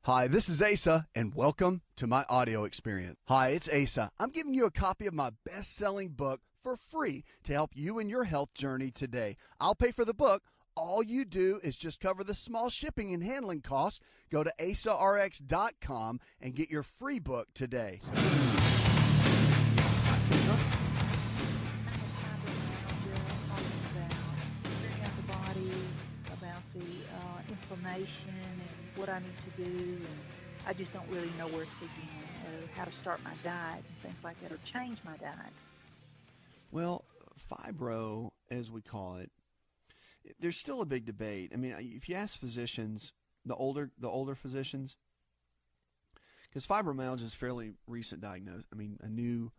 Hi, this is Asa, and welcome to my audio experience. Hi, it's Asa. I'm giving you a copy of my best-selling book for free to help you in your health journey today. I'll pay for the book. All you do is just cover the small shipping and handling costs. Go to asarx.com and get your free book today. Information and what I need to do, and I just don't really know where to begin, how to start my diet and things like that, or change my diet. Well, fibro, as we call it, there's still a big debate. I mean, if you ask physicians, the older physicians, because fibromyalgia is fairly recent diagnosis. I mean, a new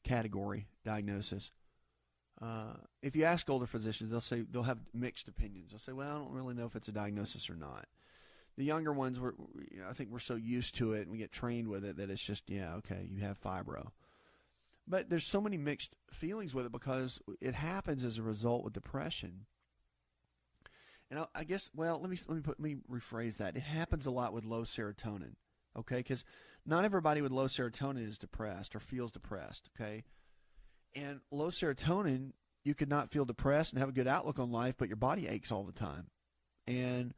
category diagnosis. If you ask older physicians, they'll have mixed opinions. They'll say, "Well, I don't really know if it's a diagnosis or not." The younger ones, I think we're so used to it and we get trained with it that it's just, yeah, okay, you have fibro. But there's so many mixed feelings with it because it happens as a result with depression. And I guess, well, let me rephrase that. It happens a lot with low serotonin, okay? Because not everybody with low serotonin is depressed or feels depressed, okay? And low serotonin, you could not feel depressed and have a good outlook on life, but your body aches all the time. And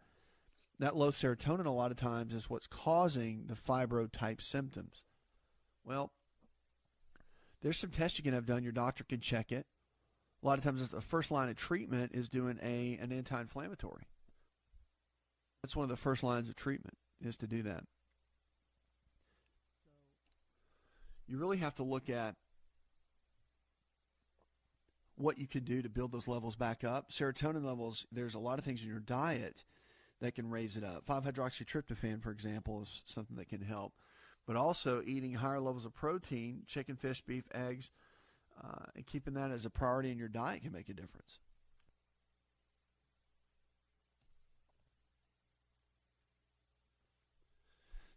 that low serotonin a lot of times is what's causing the fibro-type symptoms. Well, there's some tests you can have done. Your doctor can check it. A lot of times the first line of treatment is doing an anti-inflammatory. That's one of the first lines of treatment, is to do that. You really have to look at what you can do to build those levels back up. Serotonin levels, there's a lot of things in your diet that can raise it up. 5-hydroxytryptophan, for example, is something that can help. But also eating higher levels of protein, chicken, fish, beef, eggs, and keeping that as a priority in your diet can make a difference.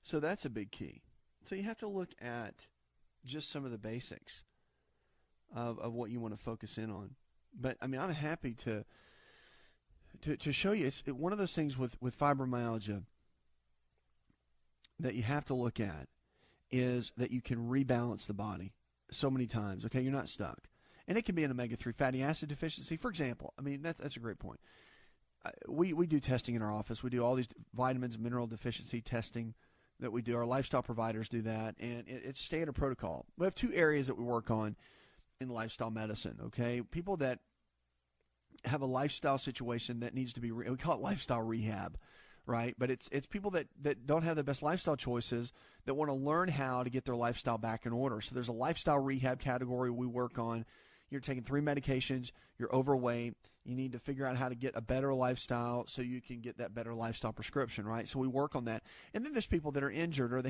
So that's a big key. So you have to look at just some of the basics of what you want to focus in on. But I mean, I'm happy to show you. It's one of those things with fibromyalgia that you have to look at is that you can rebalance the body so many times. Okay, you're not stuck, and it can be an omega-3 fatty acid deficiency, for example. I mean, that's a great point. We do testing in our office. We do all these vitamins, mineral deficiency testing that we do. Our lifestyle providers do that, and it's standard protocol. We have two areas that we work on in lifestyle medicine, okay? People that have a lifestyle situation that needs to be, we call it lifestyle rehab, right? But it's people that don't have the best lifestyle choices that want to learn how to get their lifestyle back in order. So there's a lifestyle rehab category we work on. You're taking 3 medications, you're overweight, you need to figure out how to get a better lifestyle so you can get that better lifestyle prescription, right? So we work on that. And then there's people that are injured, or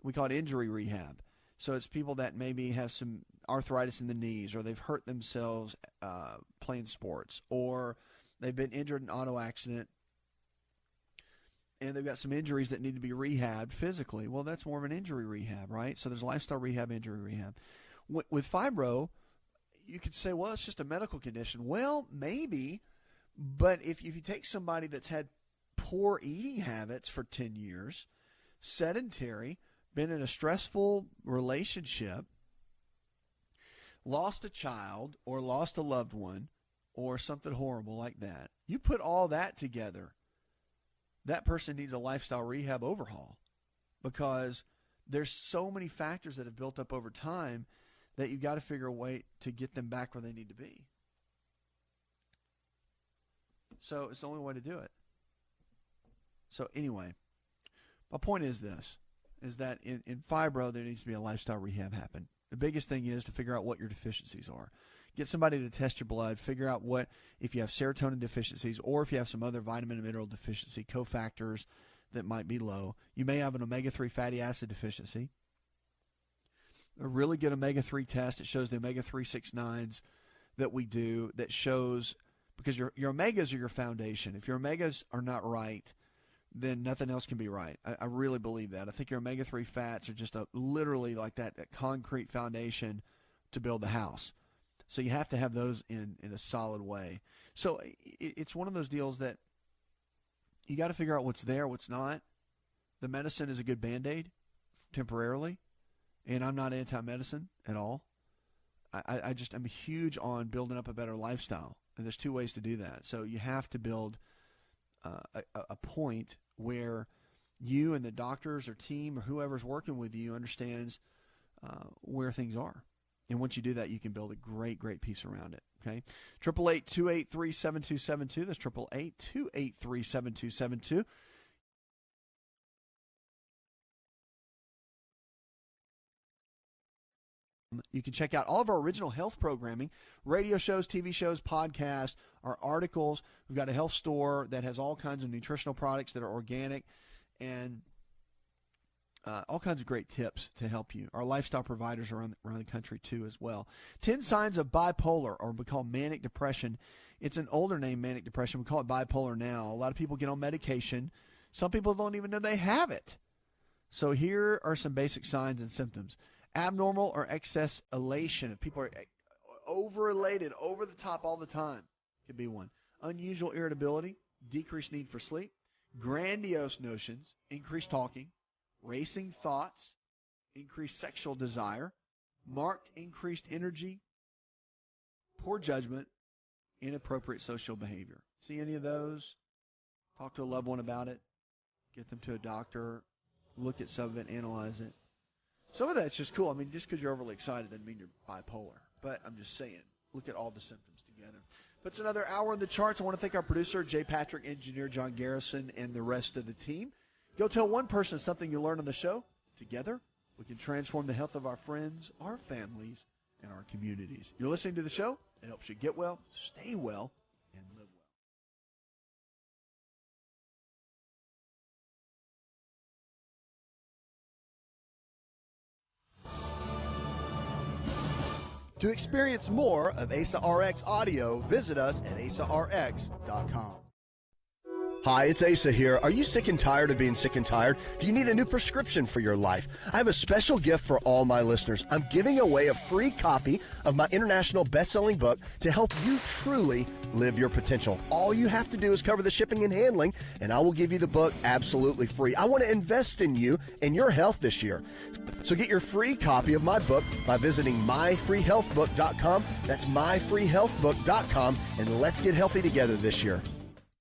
we call it injury rehab. So it's people that maybe have some arthritis in the knees, or they've hurt themselves playing sports, or they've been injured in an auto accident, and they've got some injuries that need to be rehabbed physically. Well, that's more of an injury rehab, right? So there's lifestyle rehab, injury rehab. With fibro, you could say, well, it's just a medical condition. Well, maybe, but if you take somebody that's had poor eating habits for 10 years, sedentary, been in a stressful relationship, lost a child or lost a loved one or something horrible like that, you put all that together, that person needs a lifestyle rehab overhaul, because there's so many factors that have built up over time that you've got to figure a way to get them back where they need to be. So it's the only way to do it. So anyway, my point is this, is that in fibro, there needs to be a lifestyle rehab happen. The biggest thing is to figure out what your deficiencies are. Get somebody to test your blood, figure out what, if you have serotonin deficiencies, or if you have some other vitamin and mineral deficiency cofactors that might be low. You may have an omega-3 fatty acid deficiency. A really good omega-3 test, it shows the omega-3 6-9s that we do, that shows, because your omegas are your foundation. If your omegas are not right, then nothing else can be right. I really believe that. I think your omega-3 fats are just literally like that concrete foundation to build the house. So you have to have those in a solid way. So it's one of those deals that you got to figure out what's there, what's not, The medicine is a good Band-Aid temporarily, and I'm not anti-medicine at all. I'm huge on building up a better lifestyle, and there's two ways to do that. So you have to build a point where you and the doctors or team or whoever's working with you understands where things are. And once you do that, you can build a great, great piece around it. Okay, 888-283-7272. That's 888-283-7272. You can check out all of our original health programming, radio shows, TV shows, podcasts, our articles. We've got a health store that has all kinds of nutritional products that are organic and all kinds of great tips to help you. Our lifestyle providers around the country, too, as well. 10 signs of bipolar, or we call manic depression. It's an older name, manic depression. We call it bipolar now. A lot of people get on medication. Some people don't even know they have it. So here are some basic signs and symptoms. Abnormal or excess elation. If people are over-elated, over the top all the time, could be one. Unusual irritability, decreased need for sleep, grandiose notions, increased talking, racing thoughts, increased sexual desire, marked increased energy, poor judgment, inappropriate social behavior. See any of those? Talk to a loved one about it. Get them to a doctor. Look at some of it, analyze it. Some of that's just cool. I mean, just because you're overly excited doesn't mean you're bipolar. But I'm just saying, look at all the symptoms together. But it's another hour in the charts. I want to thank our producer, Jay Patrick, engineer John Garrison, and the rest of the team. Go tell one person something you learned on the show. Together, we can transform the health of our friends, our families, and our communities. You're listening to the show. It helps you get well, stay well, and live well. To experience more of ASA RX audio, visit us at asarx.com. Hi, it's Asa here. Are you sick and tired of being sick and tired? Do you need a new prescription for your life? I have a special gift for all my listeners. I'm giving away a free copy of my international best-selling book to help you truly live your potential. All you have to do is cover the shipping and handling, and I will give you the book absolutely free. I want to invest in you and your health this year. So get your free copy of my book by visiting myfreehealthbook.com. That's myfreehealthbook.com, and let's get healthy together this year.